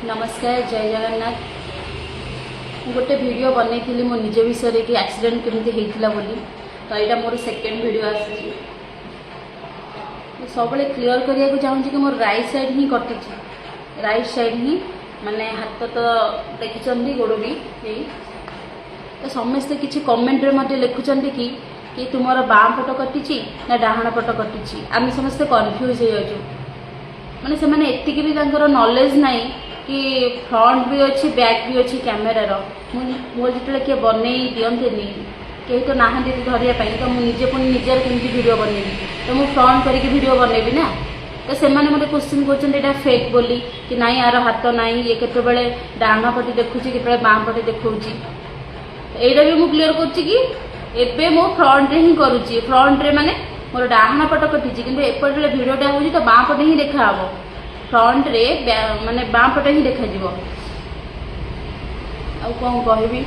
नमस्कार जय जगन्नाथ। गोटे वीडियो बनई मो निज विषय कि एक्सीडेंट केमती होता बोली तो यहाँ मोर सेकेंड वीडियो आसी सब क्लीयर करने को चाहूँगी कि मोर राइट साइड ही कटि राइट साइड ही माने हाथ तो देखी गोड़ भी तो समस्ते किसी कमेंट रे लिखुं कि तुमर बाम पट कटि ना डाहाण पट कटि आम समस्ते कन्फ्यूज हो जाऊँ माने से माने एतिकी भी नॉलेज नाई कि फ्रंट भी अच्छी बैक भी अच्छी कैमेरार मोर जो किए बनई दिखते कहीं तो नहांती धरिया तो मुझे पुणी निजर केमती वीडियो बनैबी तो मुझे फ्रंट करके वीडियो बनैबी ना तो से मत क्वेश्चन कर फेक बोली कि नाई यार हाथ नाई ये केतबेले डाहाण पटे देखुची केतबेले बाम पटे देखौची एटा भी मुझे क्लीयर कर मो फ्रंट रे ही करुच्ची फ्रंट रे माने मोर डाहाण पट कटि कि एपटे भिडटा हो तो बाँ पटे ही देखा फ्रंट रे माने बाँ पटे ही देखा आ कौन कहबी।